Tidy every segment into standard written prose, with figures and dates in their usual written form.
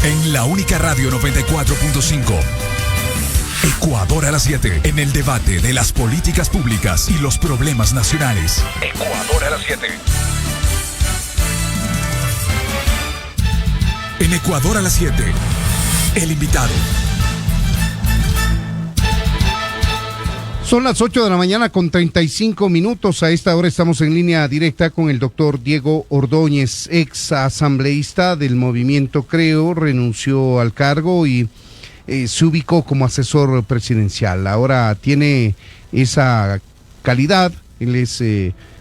En la única radio 94.5. Ecuador a las 7, en el debate de las políticas públicas y los problemas nacionales. Ecuador a las 7. En Ecuador a las 7, el invitado. Son las 8 de la mañana con 35 minutos. A esta hora estamos en línea directa con el doctor Diego Ordóñez, ex asambleísta del movimiento Creo, renunció al cargo y se ubicó como asesor presidencial. Ahora tiene esa calidad, él es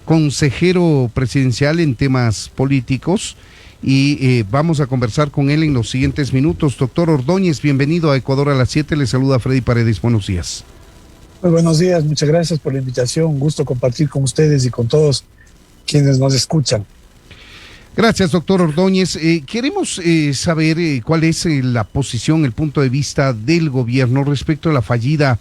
consejero presidencial en temas políticos y vamos a conversar con él en los siguientes minutos. Doctor Ordóñez, bienvenido a Ecuador a las 7, le saluda Freddy Paredes, buenos días. Muy buenos días, muchas gracias por la invitación, un gusto compartir con ustedes y con todos quienes nos escuchan. Gracias, doctor Ordóñez. Queremos saber cuál es la posición, el punto de vista del gobierno respecto a la fallida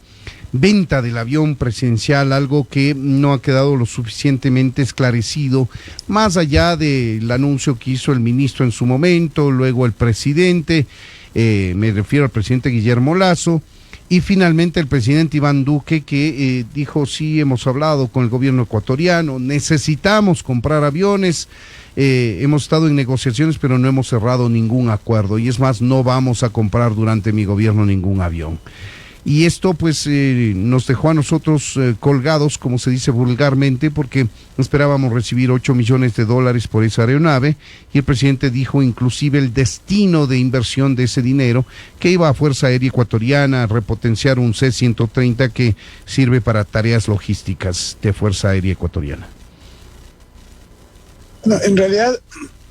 venta del avión presidencial, algo que no ha quedado lo suficientemente esclarecido, más allá del anuncio que hizo el ministro en su momento, luego el presidente, me refiero al presidente Guillermo Lasso, y finalmente el presidente Iván Duque, que dijo: sí, hemos hablado con el gobierno ecuatoriano, necesitamos comprar aviones, hemos estado en negociaciones pero no hemos cerrado ningún acuerdo, y es más, no vamos a comprar durante mi gobierno ningún avión. Y esto pues nos dejó a nosotros colgados, como se dice vulgarmente, porque esperábamos recibir $8 millones por esa aeronave, y el presidente dijo inclusive el destino de inversión de ese dinero, que iba a Fuerza Aérea Ecuatoriana a repotenciar un C-130 que sirve para tareas logísticas de Fuerza Aérea Ecuatoriana. No, en realidad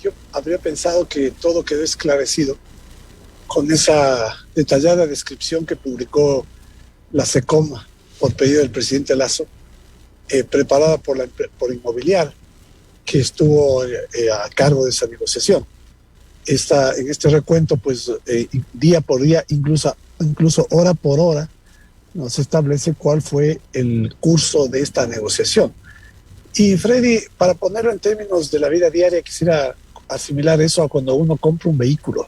yo habría pensado que todo quedó esclarecido con esa detallada descripción que publicó la SECOM por pedido del presidente Lasso, preparada por Inmobiliar, que estuvo a cargo de esa negociación. En este recuento, pues día por día, incluso hora por hora, nos establece cuál fue el curso de esta negociación. Y Freddy, para ponerlo en términos de la vida diaria, quisiera asimilar eso a cuando uno compra un vehículo.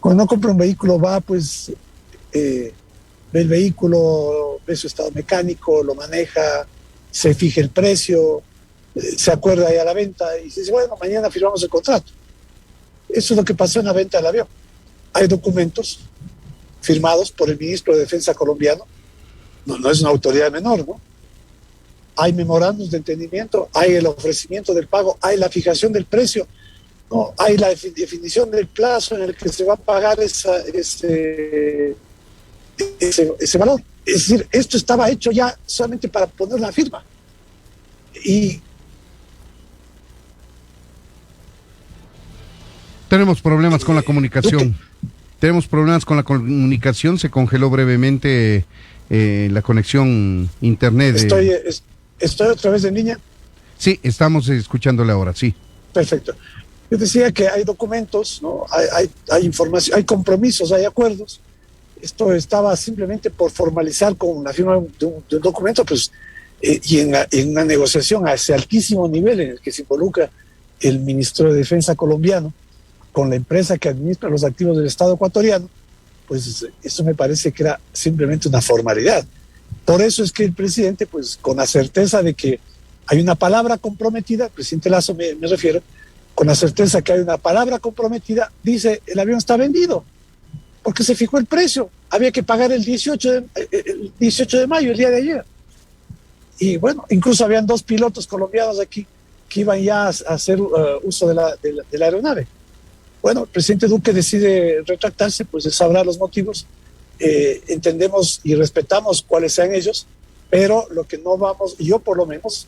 Cuando uno compra un vehículo, va, pues, ve el vehículo, ve su estado mecánico, lo maneja, se fija el precio, se acuerda ahí a la venta y dice: bueno, mañana firmamos el contrato. Eso es lo que pasó en la venta del avión. Hay documentos firmados por el ministro de Defensa colombiano, no es una autoridad menor, ¿no? Hay memorándums de entendimiento, hay el ofrecimiento del pago, hay la fijación del precio, ¿no? Hay la definición del plazo en el que se va a pagar ese valor. Es decir, esto estaba hecho ya solamente para poner la firma. Y tenemos problemas con la comunicación. Se congeló brevemente la conexión internet. ¿Estoy otra vez en línea? Sí, estamos escuchándole ahora, sí. Perfecto. Yo decía que hay documentos, ¿no? Hay información, hay compromisos, hay acuerdos. Esto estaba simplemente por formalizar con la firma de un documento, pues, y en una negociación a ese altísimo nivel en el que se involucra el ministro de Defensa colombiano con la empresa que administra los activos del Estado ecuatoriano, pues eso me parece que era simplemente una formalidad. Por eso es que el presidente, pues, con la certeza de que hay una palabra comprometida, el presidente Lasso me refiero, con la certeza que hay una palabra comprometida, dice: el avión está vendido, porque se fijó el precio, había que pagar el 18 de mayo, el día de ayer. Y bueno, incluso habían 2 pilotos colombianos aquí que iban ya a hacer uso de la aeronave. Bueno, el presidente Duque decide retractarse, pues él sabrá los motivos. Entendemos y respetamos cuáles sean ellos, pero lo que no vamos, yo por lo menos,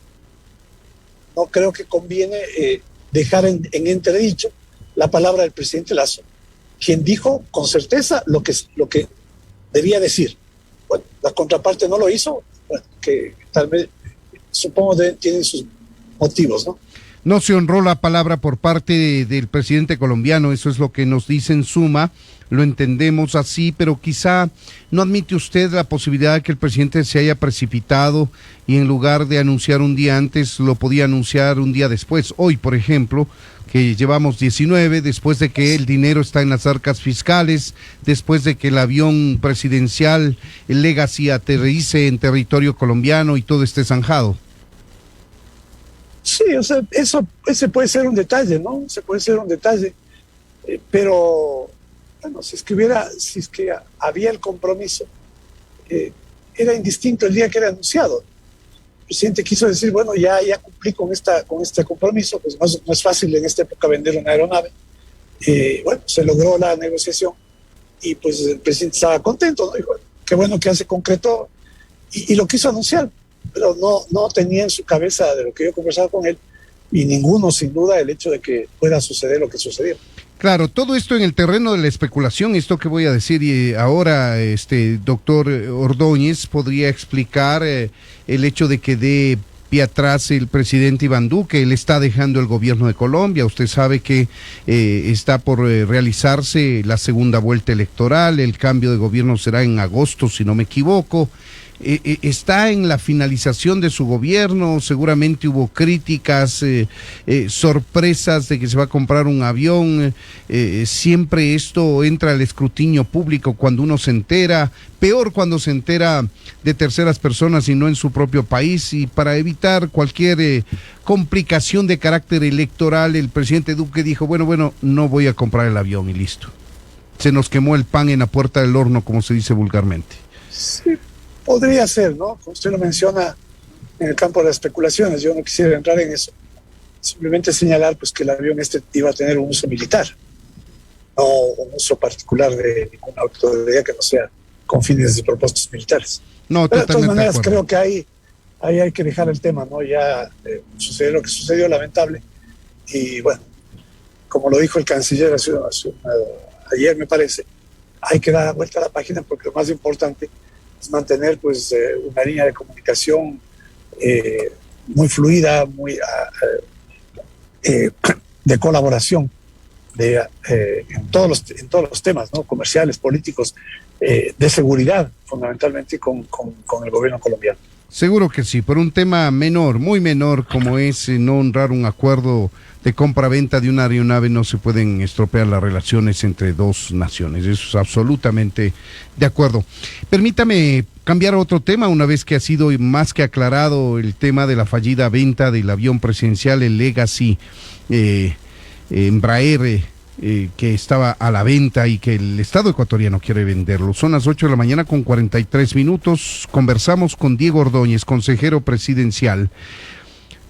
no creo que conviene dejar en entredicho la palabra del presidente Lasso, quien dijo con certeza lo que debía decir. Bueno, la contraparte no lo hizo, bueno, que tal vez, supongo, tienen sus motivos, ¿no? No se honró la palabra por parte del presidente colombiano, eso es lo que nos dice en suma, lo entendemos así, pero quizá no admite usted la posibilidad de que el presidente se haya precipitado y en lugar de anunciar un día antes, lo podía anunciar un día después. Hoy, por ejemplo, que llevamos 19, después de que el dinero está en las arcas fiscales, después de que el avión presidencial, el Legacy, aterrice en territorio colombiano y todo esté zanjado. Sí, o sea, ese puede ser un detalle, ¿no? Se puede ser un detalle, pero bueno, si es que había el compromiso, era indistinto el día que era anunciado. El presidente quiso decir, bueno, ya cumplí con este compromiso, pues no es fácil en esta época vender una aeronave. Bueno, se logró la negociación y pues el presidente estaba contento, ¿no? Dijo, qué bueno que ya se concretó y lo quiso anunciar, pero no tenía en su cabeza, de lo que yo conversaba con él, y ninguno sin duda, el hecho de que pueda suceder lo que sucedió. Claro, todo esto en el terreno de la especulación, esto que voy a decir y ahora, doctor Ordóñez, podría explicar el hecho de que dé pie atrás el presidente Iván Duque. Él está dejando el gobierno de Colombia. Usted sabe que está por realizarse la segunda vuelta electoral. El cambio de gobierno será en agosto, si no me equivoco. Está en la finalización de su gobierno, seguramente hubo críticas, sorpresas de que se va a comprar un avión, siempre esto entra al escrutinio público cuando uno se entera, peor cuando se entera de terceras personas y no en su propio país, y para evitar cualquier complicación de carácter electoral, el presidente Duque dijo, bueno, no voy a comprar el avión y listo. Se nos quemó el pan en la puerta del horno, como se dice vulgarmente. Sí. Podría ser, ¿no? Como usted lo menciona, en el campo de las especulaciones, yo no quisiera entrar en eso. Simplemente señalar pues, que el avión iba a tener un uso militar, no un uso particular de ninguna autoridad que no sea con fines de propósitos militares. No, pero de todas maneras, de creo que ahí hay que dejar el tema, ¿no? Ya sucedió lo que sucedió, lamentable. Y bueno, como lo dijo el canciller ayer, me parece, hay que dar vuelta a la página porque lo más importante es mantener pues una línea de comunicación muy fluida, muy de colaboración en todos los temas, ¿no? Comerciales, políticos, de seguridad, fundamentalmente con el gobierno colombiano. Seguro que sí, por un tema menor, muy menor, como es no honrar un acuerdo de compra-venta de una aeronave, no se pueden estropear las relaciones entre dos naciones. Eso es absolutamente de acuerdo. Permítame cambiar a otro tema, una vez que ha sido más que aclarado el tema de la fallida venta del avión presidencial, el Legacy Embraer, que estaba a la venta y que el Estado ecuatoriano quiere venderlo. Son las 8 de la mañana con 43 minutos. Conversamos con Diego Ordóñez, consejero presidencial.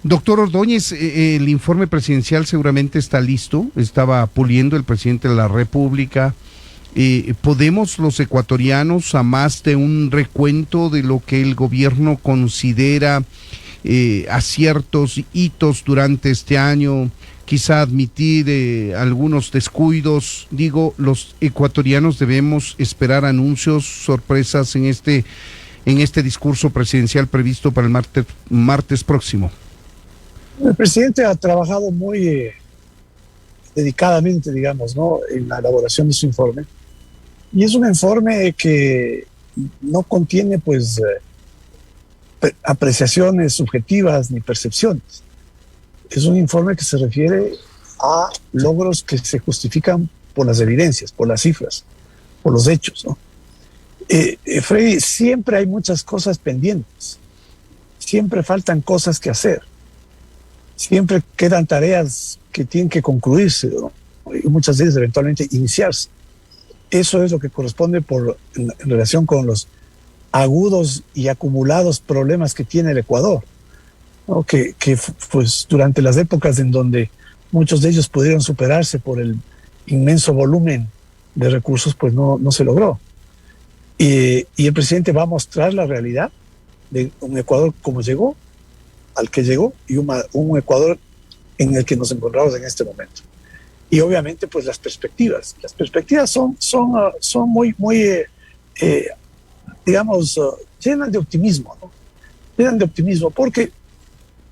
Doctor Ordóñez, el informe presidencial seguramente está listo, estaba puliendo el presidente de la República. ¿Podemos los ecuatorianos, a más de un recuento de lo que el gobierno considera aciertos, hitos durante este año, quizá admitir algunos descuidos? Digo, los ecuatorianos debemos esperar anuncios, sorpresas en este discurso presidencial previsto para el martes próximo. El presidente ha trabajado muy dedicadamente, digamos, ¿no?, en la elaboración de su informe. Y es un informe que no contiene, pues, apreciaciones subjetivas ni percepciones. Es un informe que se refiere a logros que se justifican por las evidencias, por las cifras, por los hechos, ¿no? Freddy, siempre hay muchas cosas pendientes. Siempre faltan cosas que hacer. Siempre quedan tareas que tienen que concluirse, ¿no? Y muchas veces eventualmente iniciarse. Eso es lo que corresponde en relación con los agudos y acumulados problemas que tiene el Ecuador, ¿no? Que pues durante las épocas en donde muchos de ellos pudieron superarse por el inmenso volumen de recursos, pues no se logró. Y el presidente va a mostrar la realidad de un Ecuador como llegó, al que llegó, y un Ecuador en el que nos encontramos en este momento. Y obviamente pues las perspectivas son muy digamos, llenas de optimismo, ¿no? Llenas de optimismo, porque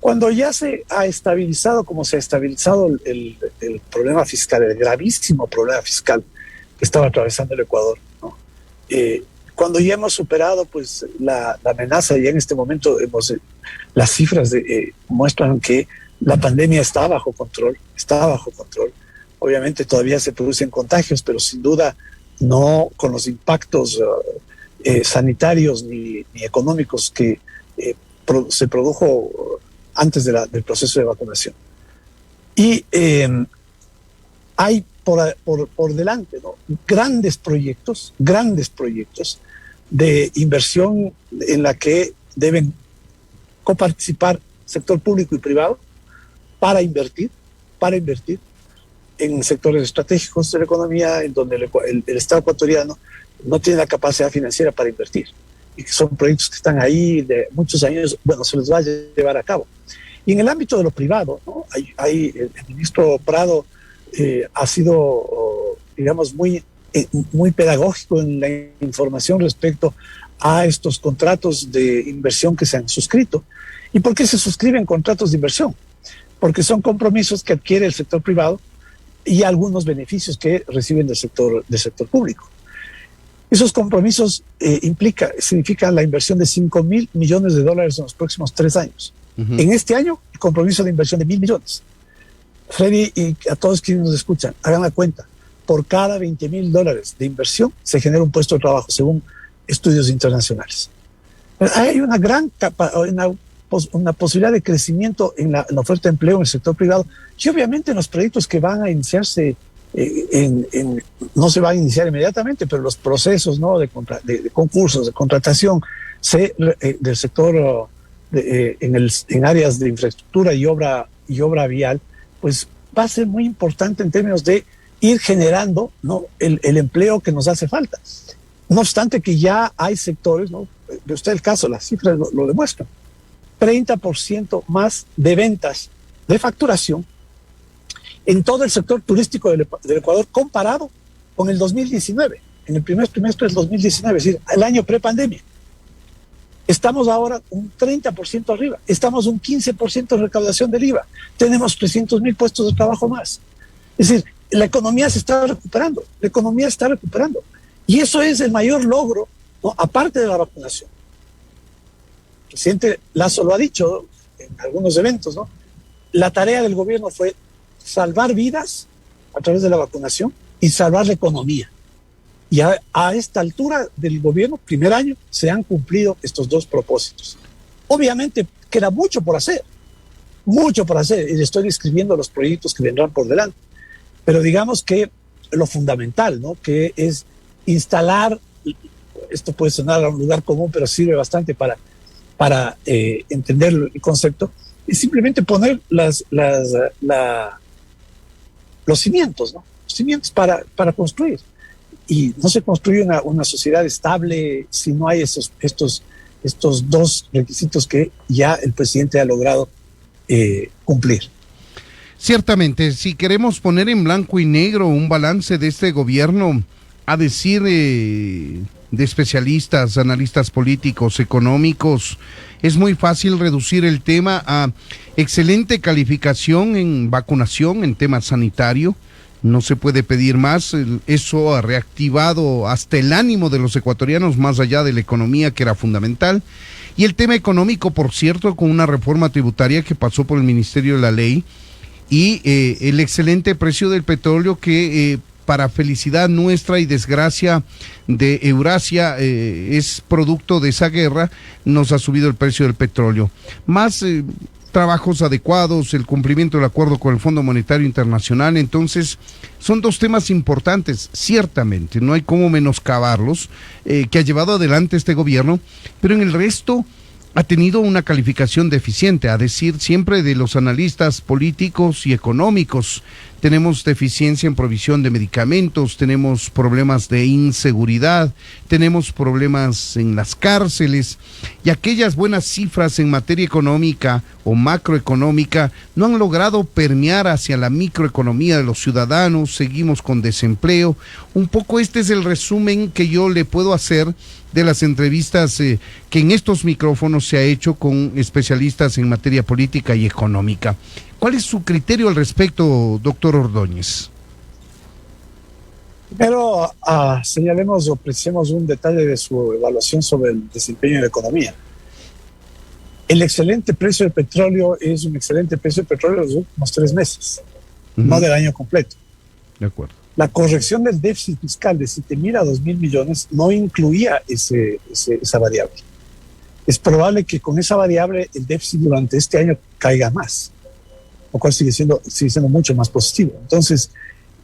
Cuando ya se ha estabilizado, como se ha estabilizado el problema fiscal, el gravísimo problema fiscal que estaba atravesando el Ecuador, ¿no? Cuando ya hemos superado pues la amenaza, ya en este momento las cifras muestran que la pandemia está bajo control, Obviamente todavía se producen contagios, pero sin duda no con los impactos sanitarios ni económicos que se produjo antes del proceso de vacunación. Y hay por delante, ¿no?, grandes proyectos de inversión en la que deben coparticipar sector público y privado para invertir en sectores estratégicos de la economía, en donde el Estado ecuatoriano no tiene la capacidad financiera para invertir, y que son proyectos que están ahí de muchos años, bueno, se los va a llevar a cabo. Y en el ámbito de lo privado, ¿no?, el ministro Prado ha sido, digamos, muy pedagógico en la información respecto a estos contratos de inversión que se han suscrito. ¿Y por qué se suscriben contratos de inversión? Porque son compromisos que adquiere el sector privado y algunos beneficios que reciben del sector público. Esos compromisos significan la inversión de $5,000 millones en los próximos 3 años. Uh-huh. En este año, el compromiso de inversión de $1,000 millones. Freddy y a todos quienes nos escuchan, hagan la cuenta. Por cada $20,000 de inversión se genera un puesto de trabajo, según estudios internacionales. Hay una gran una posibilidad de crecimiento en la oferta de empleo en el sector privado, y obviamente en los proyectos que van a iniciarse, no se van a iniciar inmediatamente, pero los procesos, ¿no?, de concursos, de contratación del sector en áreas de infraestructura y obra vial, pues va a ser muy importante en términos de ir generando, ¿no?, el empleo que nos hace falta. No obstante que ya hay sectores, ¿no?, de usted el caso, las cifras lo demuestran, 30% más de ventas, de facturación, en todo el sector turístico del Ecuador comparado con el 2019, en el primer trimestre del 2019, es decir, el año prepandemia. Estamos ahora un 30% arriba, estamos un 15% de recaudación del IVA, tenemos 300,000 puestos de trabajo más. Es decir, la economía se está recuperando, y eso es el mayor logro, ¿no?, aparte de la vacunación. El presidente Lasso lo ha dicho, ¿no?, en algunos eventos, ¿no? La tarea del gobierno fue salvar vidas a través de la vacunación y salvar la economía. Y a esta altura del gobierno, primer año, se han cumplido estos 2 propósitos. Obviamente queda mucho por hacer, y le estoy describiendo los proyectos que vendrán por delante. Pero digamos que lo fundamental, ¿no?, que es instalar, esto puede sonar a un lugar común, pero sirve bastante para entender el concepto, es simplemente poner los cimientos, ¿no?, cimientos para construir. Y no se construye una sociedad estable si no hay estos 2 requisitos que ya el presidente ha logrado cumplir. Ciertamente, si queremos poner en blanco y negro un balance de este gobierno, a decir de especialistas, analistas políticos, económicos, es muy fácil reducir el tema a excelente calificación en vacunación, en tema sanitario. No se puede pedir más. Eso ha reactivado hasta el ánimo de los ecuatorianos, más allá de la economía, que era fundamental. Y el tema económico, por cierto, con una reforma tributaria que pasó por el Ministerio de la Ley, y el excelente precio del petróleo que, para felicidad nuestra y desgracia de Eurasia, es producto de esa guerra, nos ha subido el precio del petróleo. Más trabajos adecuados, el cumplimiento del acuerdo con el Fondo Monetario Internacional. Entonces, son 2 temas importantes, ciertamente, no hay cómo menoscabarlos, que ha llevado adelante este gobierno, pero en el resto ha tenido una calificación deficiente, a decir siempre de los analistas políticos y económicos. tenemos deficiencia en provisión de medicamentos, tenemos problemas de inseguridad, tenemos problemas en las cárceles, y aquellas buenas cifras en materia económica o macroeconómica no han logrado permear hacia la microeconomía de los ciudadanos. Seguimos con desempleo. Un poco este es el resumen que yo le puedo hacer de las entrevistas que en estos micrófonos se ha hecho con especialistas en materia política y económica. ¿Cuál es su criterio al respecto, doctor Ordóñez? Primero, señalemos o precisemos un detalle de su evaluación sobre el desempeño de la economía. El excelente precio del petróleo es un excelente precio del petróleo de los últimos 3 meses, no del año completo. De acuerdo. La corrección del déficit fiscal de 7.000 a 2.000 millones no incluía esa variable. Es probable que con esa variable el déficit durante este año caiga más, lo cual sigue siendo mucho más positivo. Entonces,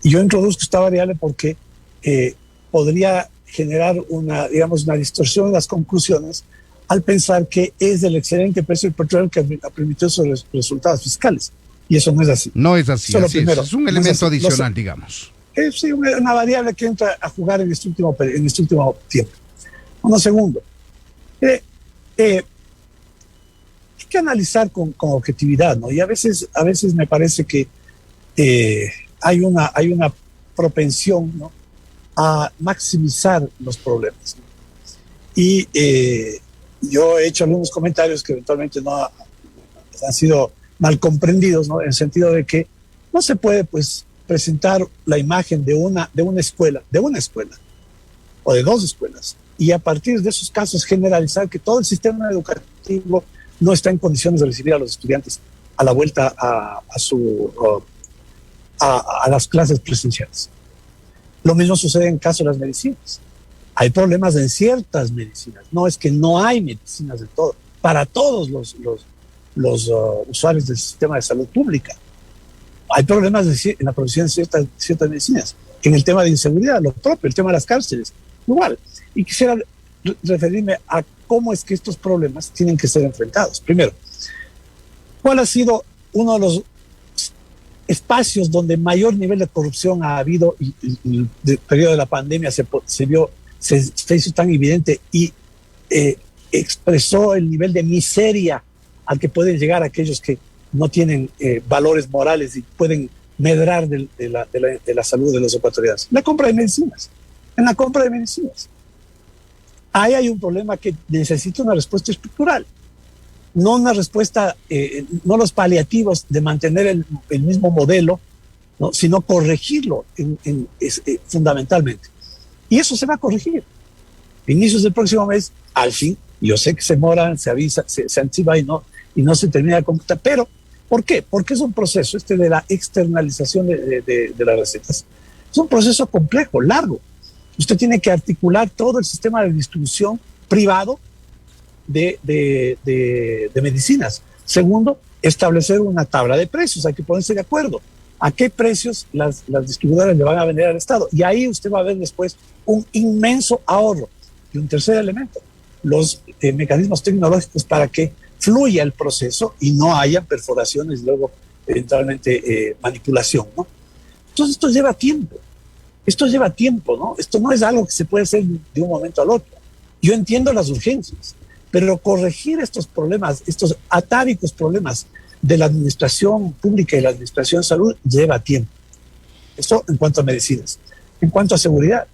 yo introduzco esta variable porque podría generar una distorsión en las conclusiones al pensar que es el excelente precio del petróleo que ha permitido esos resultados fiscales. Y eso no es así. No es así. Eso primero, es un elemento adicional, digamos. Es una variable que entra a jugar en este último tiempo. Uno segundo. Hay que analizar con objetividad, ¿no? Y a veces me parece que hay una propensión, ¿no?, a maximizar los problemas, ¿no? Y yo he hecho algunos comentarios que eventualmente no han sido mal comprendidos, ¿no?, en el sentido de que no se puede, pues, presentar la imagen de una escuela o de 2 escuelas y a partir de esos casos generalizar que todo el sistema educativo no está en condiciones de recibir a los estudiantes a la vuelta a las clases presenciales. Lo mismo sucede en caso de las medicinas. Hay problemas en ciertas medicinas. No es que no hay medicinas de todo. Para todos los usuarios del sistema de salud pública. Hay problemas en la provisión de ciertas medicinas. En el tema de inseguridad, lo propio, el tema de las cárceles, igual. Y quisiera referirme a cómo es que estos problemas tienen que ser enfrentados. Primero, ¿cuál ha sido uno de los espacios donde mayor nivel de corrupción ha habido y el periodo de la pandemia se hizo tan evidente y expresó el nivel de miseria al que pueden llegar aquellos que no tienen valores morales y pueden medrar de la salud de los ecuatorianos? La compra de medicinas. En la compra de medicinas. Ahí hay un problema que necesita una respuesta estructural. No una respuesta, no los paliativos de mantener el mismo modelo, ¿no?, sino corregirlo fundamentalmente. Y eso se va a corregir. A inicios del próximo mes, al fin, yo sé que se moran, se avisa, se anticipa y no se termina de computar. Pero, ¿por qué? Porque es un proceso de la externalización de las recetas. Es un proceso complejo, largo. Usted tiene que articular todo el sistema de distribución privado de medicinas. Segundo, establecer una tabla de precios. Hay que ponerse de acuerdo a qué precios las distribuidoras le van a vender al Estado. Y ahí usted va a ver después un inmenso ahorro. Y un tercer elemento, los mecanismos tecnológicos para que fluya el proceso y no haya perforaciones y luego eventualmente manipulación, ¿no? Entonces esto lleva tiempo. ¿No? Esto no es algo que se puede hacer de un momento al otro. Yo entiendo las urgencias, pero corregir estos problemas, estos atávicos problemas de la administración pública y la administración de salud lleva tiempo. Esto en cuanto a medicinas. En cuanto a seguridad,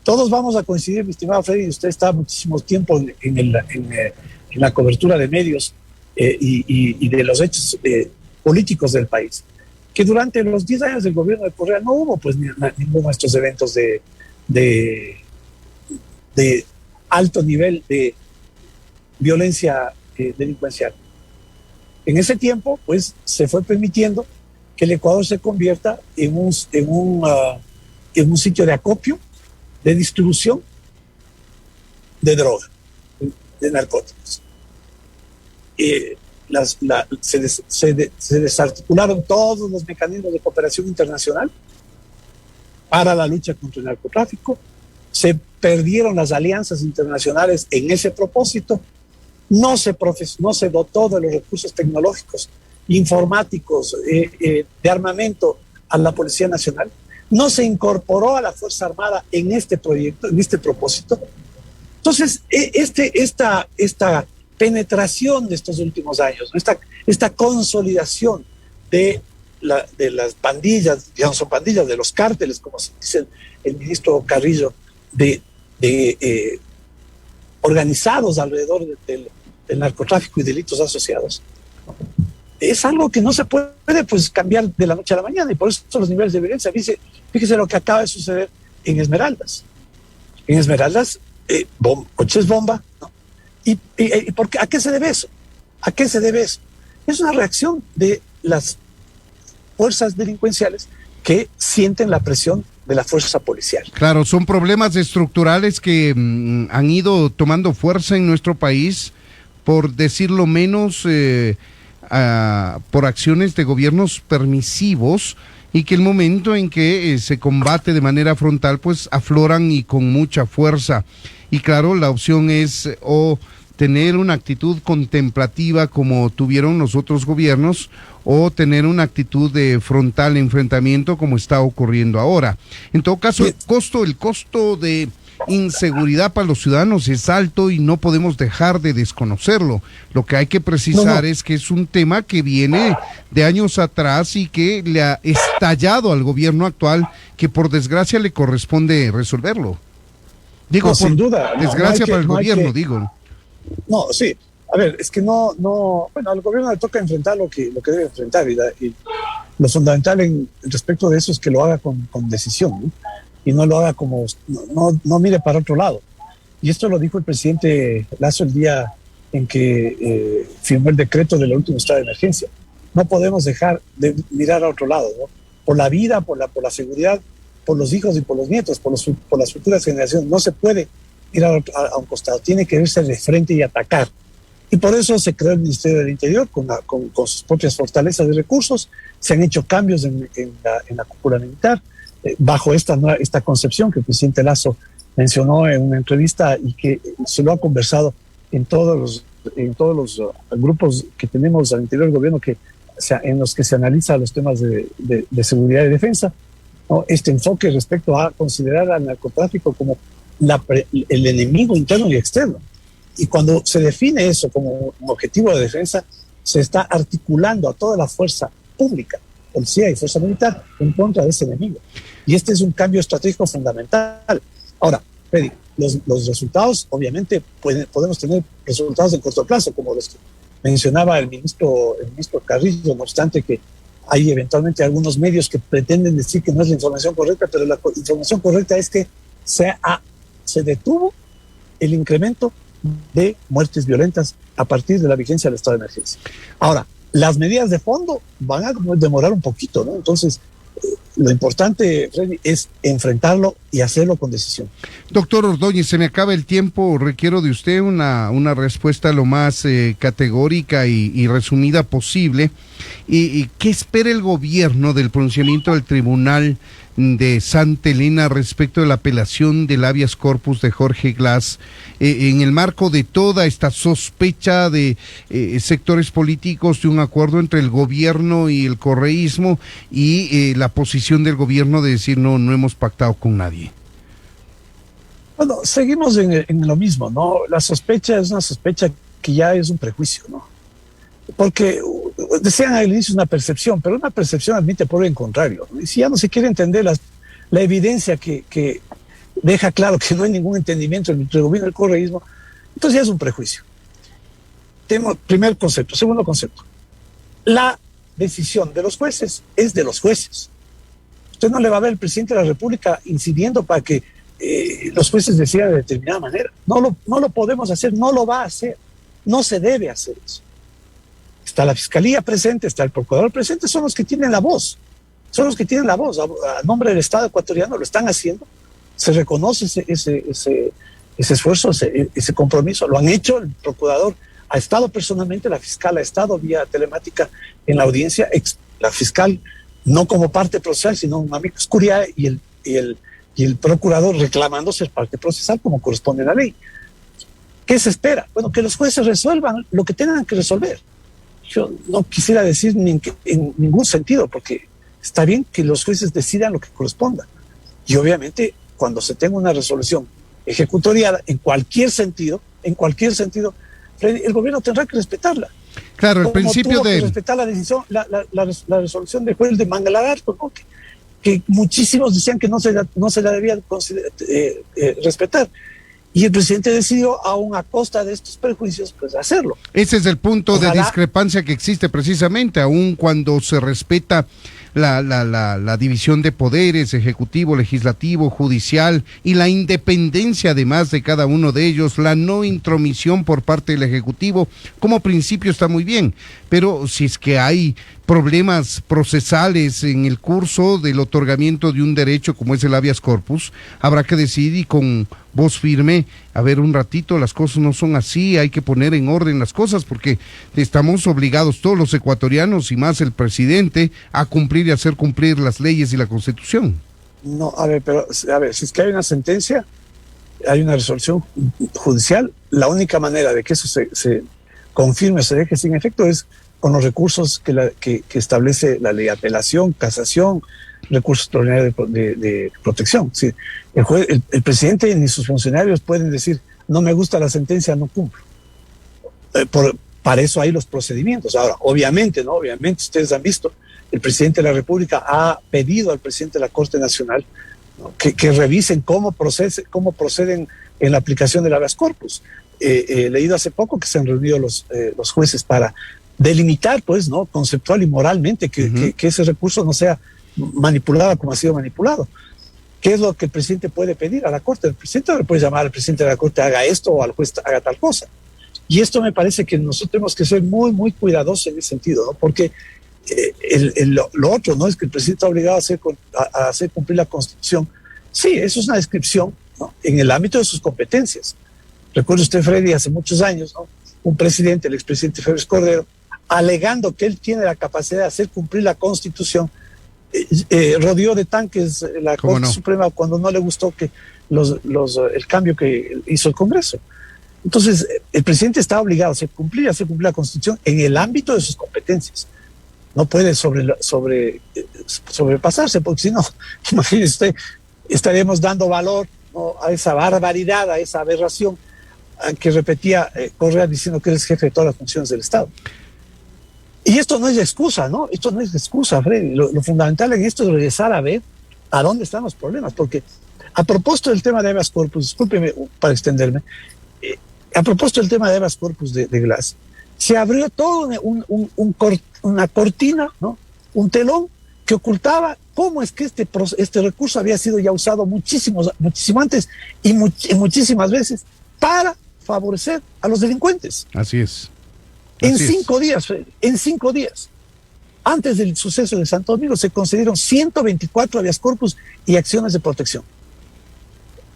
todos vamos a coincidir, mi estimado Freddy, usted está muchísimo tiempo en la cobertura de medios y de los hechos políticos del país, que durante los 10 años del gobierno de Correa no hubo pues ninguno de estos eventos de alto nivel de violencia delincuencial. En ese tiempo, pues, se fue permitiendo que el Ecuador se convierta en un sitio de acopio, de distribución de droga, de narcóticos. Se desarticularon todos los mecanismos de cooperación internacional para la lucha contra el narcotráfico, se perdieron las alianzas internacionales en ese propósito, no se dotó de los recursos tecnológicos, informáticos, de armamento a la Policía Nacional, no se incorporó a la Fuerza Armada en este proyecto, en este propósito. Entonces, esta penetración de estos últimos años, esta consolidación de las pandillas, ya no son pandillas, de los cárteles, como se dice el ministro Carrillo, organizados alrededor del narcotráfico y delitos asociados, es algo que no se puede pues cambiar de la noche a la mañana, y por eso los niveles de violencia. Fíjese lo que acaba de suceder en Esmeraldas. En Esmeraldas, coches bomba, ¿no? ¿Y a qué se debe eso? ¿A qué se debe eso? Es una reacción de las fuerzas delincuenciales que sienten la presión de la fuerza policial. Claro, son problemas estructurales que han ido tomando fuerza en nuestro país, por decirlo menos, por acciones de gobiernos permisivos, y que el momento en que se combate de manera frontal, pues afloran y con mucha fuerza. Y claro, la opción es o tener una actitud contemplativa como tuvieron los otros gobiernos, o tener una actitud de frontal enfrentamiento como está ocurriendo ahora. En todo caso, el costo de inseguridad para los ciudadanos es alto y no podemos dejar de desconocerlo. Lo que hay que precisar es que es un tema que viene de años atrás y que le ha estallado al gobierno actual, que por desgracia le corresponde resolverlo. Digo, no, sin duda. Desgracia para el gobierno, digo. No, sí. A ver, es que bueno, al gobierno le toca enfrentar lo que debe enfrentar, y lo fundamental respecto de eso es que lo haga con decisión, ¿no? Y no lo haga como, no mire para otro lado. Y esto lo dijo el presidente Lasso el día en que firmó el decreto del último estado de emergencia. No podemos dejar de mirar a otro lado, ¿no? Por la vida, por la seguridad, por los hijos y por los nietos, por las futuras generaciones. No se puede ir a un costado, tiene que irse de frente y atacar. Y por eso se creó el Ministerio del Interior con sus propias fortalezas de recursos. Se han hecho cambios en la cúpula militar, bajo esta concepción que el presidente Lasso mencionó en una entrevista y que se lo ha conversado en todos los grupos que tenemos al interior del gobierno, en los que se analizan los temas de seguridad y defensa, ¿no? Este enfoque respecto a considerar al narcotráfico como el enemigo interno y externo. Y cuando se define eso como un objetivo de defensa, se está articulando a toda la fuerza pública, policía y fuerza militar, en contra de ese enemigo. Y este es un cambio estratégico fundamental. Ahora, Freddy, los resultados, obviamente, podemos tener resultados en corto plazo, como los que mencionaba el ministro Carrillo, no obstante que hay eventualmente algunos medios que pretenden decir que no es la información correcta, pero la información correcta es que se detuvo el incremento de muertes violentas a partir de la vigencia del estado de emergencia. Ahora, las medidas de fondo van a demorar un poquito, ¿no? Entonces, lo importante, Freddy, es enfrentarlo y hacerlo con decisión. Doctor Ordóñez, se me acaba el tiempo. Requiero de usted una respuesta lo más categórica y resumida posible. ¿Y qué espera el gobierno del pronunciamiento del Tribunal de Santa Elena respecto de la apelación del habeas corpus de Jorge Glass, en el marco de toda esta sospecha de sectores políticos de un acuerdo entre el gobierno y el correísmo, y la posición del gobierno de decir no hemos pactado con nadie? Bueno, seguimos en lo mismo, ¿no? La sospecha es una sospecha que ya es un prejuicio, ¿no? Porque decían al inicio una percepción, pero una percepción admite por el contrario, ¿no? Y si ya no se quiere entender la evidencia que deja claro que no hay ningún entendimiento entre el gobierno y el correísmo, entonces ya es un prejuicio. Primer concepto. Segundo concepto. La decisión de los jueces es de los jueces. Usted no le va a ver al presidente de la República incidiendo para que los jueces decidan de determinada manera. No lo podemos hacer, no lo va a hacer. No se debe hacer eso. Está la Fiscalía presente, está el Procurador presente, son los que tienen la voz. Son los que tienen la voz. A nombre del Estado ecuatoriano lo están haciendo. Se reconoce ese esfuerzo, ese compromiso. Lo han hecho. El Procurador ha estado personalmente, la Fiscal ha estado vía telemática en la audiencia. La Fiscal no como parte procesal, sino un amigo escuria, y el Procurador reclamando ser parte procesal como corresponde a la ley. ¿Qué se espera? Bueno, que los jueces resuelvan lo que tengan que resolver. Yo no quisiera decir en ningún sentido, porque está bien que los jueces decidan lo que corresponda. Y obviamente, cuando se tenga una resolución ejecutoriada, en cualquier sentido, Freddy, el gobierno tendrá que respetarla. Claro, el principio tuvo que respetar la decisión, la resolución del juez de Mangalagarto, ¿no? que muchísimos decían que no se la debía respetar. Y el presidente decidió, aún a costa de estos perjuicios, pues hacerlo. Ese es el punto de discrepancia que existe precisamente, aun cuando se respeta la división de poderes, ejecutivo, legislativo, judicial, y la independencia además de cada uno de ellos, la no intromisión por parte del ejecutivo, como principio está muy bien, pero si es que hay problemas procesales en el curso del otorgamiento de un derecho como es el habeas corpus, habrá que decidir y con voz firme, a ver un ratito, las cosas no son así, hay que poner en orden las cosas porque estamos obligados todos los ecuatorianos y más el presidente a cumplir y hacer cumplir las leyes y la Constitución. No, a ver, si es que hay una sentencia, hay una resolución judicial, la única manera de que eso se confirme, se deje sin efecto es con los recursos que establece la ley: apelación, casación, recursos extraordinarios de protección. Sí, el presidente ni sus funcionarios pueden decir, no me gusta la sentencia, no cumplo. Para eso hay los procedimientos. Ahora, obviamente ustedes han visto, el presidente de la República ha pedido al presidente de la Corte Nacional, ¿no?, que revisen cómo proceden en la aplicación del habeas corpus. He leído hace poco que se han reunido los jueces para delimitar, pues, ¿no?, conceptual y moralmente, que ese recurso no sea manipulado como ha sido manipulado. ¿Qué es lo que el presidente puede pedir a la Corte? El presidente no le puede llamar al presidente de la Corte, haga esto, o al juez, haga tal cosa. Y esto me parece que nosotros tenemos que ser muy, muy cuidadosos en ese sentido, ¿no? Porque lo otro, ¿no?, es que el presidente está obligado a hacer cumplir la Constitución. Sí, eso es una descripción, ¿no?, en el ámbito de sus competencias. Recuerde usted, Freddy, hace muchos años, ¿no?, un presidente, el expresidente Félix Cordero, alegando que él tiene la capacidad de hacer cumplir la Constitución, rodeó de tanques la Corte Suprema cuando no le gustó que el cambio que hizo el Congreso. Entonces, el presidente está obligado a hacer cumplir la Constitución en el ámbito de sus competencias. No puede sobrepasarse, porque si no, imagínese usted, estaríamos dando valor, ¿no?, a esa barbaridad, a esa aberración que repetía Correa diciendo que él es jefe de todas las funciones del Estado. Y esto no es excusa, ¿no? Esto no es excusa, Freddy. Lo fundamental en esto es regresar a ver a dónde están los problemas, porque a propósito del tema de habeas corpus, discúlpeme para extenderme, a propósito del tema de habeas corpus de Glass, se abrió todo una cortina, ¿no?, un telón que ocultaba cómo es que este recurso había sido ya usado muchísimo antes y muchísimas veces para favorecer a los delincuentes. Así es. En 5 días, Freddy, en 5 días, antes del suceso de Santo Domingo, se concedieron 124 habeas corpus y acciones de protección.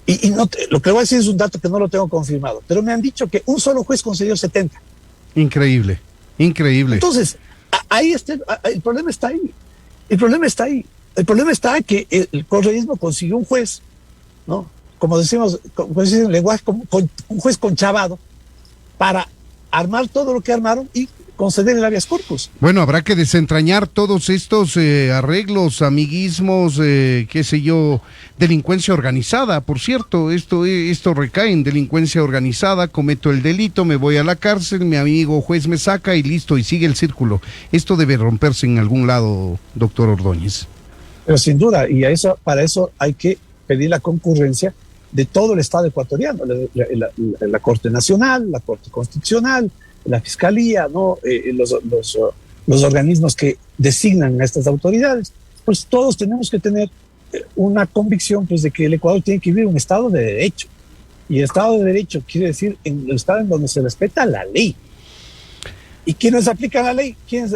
Y lo que le voy a decir es un dato que no lo tengo confirmado, pero me han dicho que un solo juez concedió 70. Increíble. Entonces, el problema está ahí. El problema está que el correísmo consiguió un juez, ¿no?, como decimos en lenguaje, un juez conchavado, para armar todo lo que armaron y conceder el habeas corpus. Bueno, habrá que desentrañar todos estos arreglos, amiguismos, qué sé yo, delincuencia organizada. Por cierto, esto recae en delincuencia organizada, cometo el delito, me voy a la cárcel, mi amigo juez me saca y listo, y sigue el círculo. Esto debe romperse en algún lado, doctor Ordóñez. Pero sin duda, y para eso hay que pedir la concurrencia de todo el Estado ecuatoriano, la Corte Nacional, la Corte Constitucional, la Fiscalía, ¿no?, los organismos que designan a estas autoridades. Pues todos tenemos que tener una convicción, pues, de que el Ecuador tiene que vivir un Estado de Derecho. Y el Estado de Derecho quiere decir el Estado en donde se respeta la ley. ¿Y quiénes aplican la ley? ¿Quiénes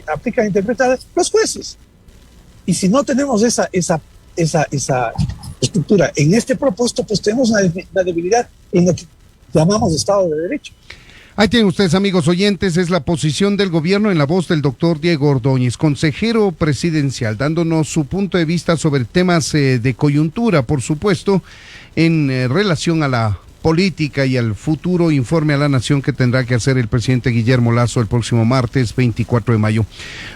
aplican e interpretar? Los jueces. Y si no tenemos esa estructura en este propósito, pues tenemos una debilidad en lo que llamamos Estado de Derecho. Ahí tienen ustedes, amigos oyentes, es la posición del gobierno en la voz del doctor Diego Ordóñez, consejero presidencial, dándonos su punto de vista sobre temas de coyuntura, por supuesto, en relación a la política y al futuro informe a la nación que tendrá que hacer el presidente Guillermo Lasso el próximo martes 24 de mayo.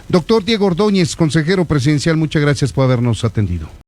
Doctor Diego Ordóñez, consejero presidencial, muchas gracias por habernos atendido.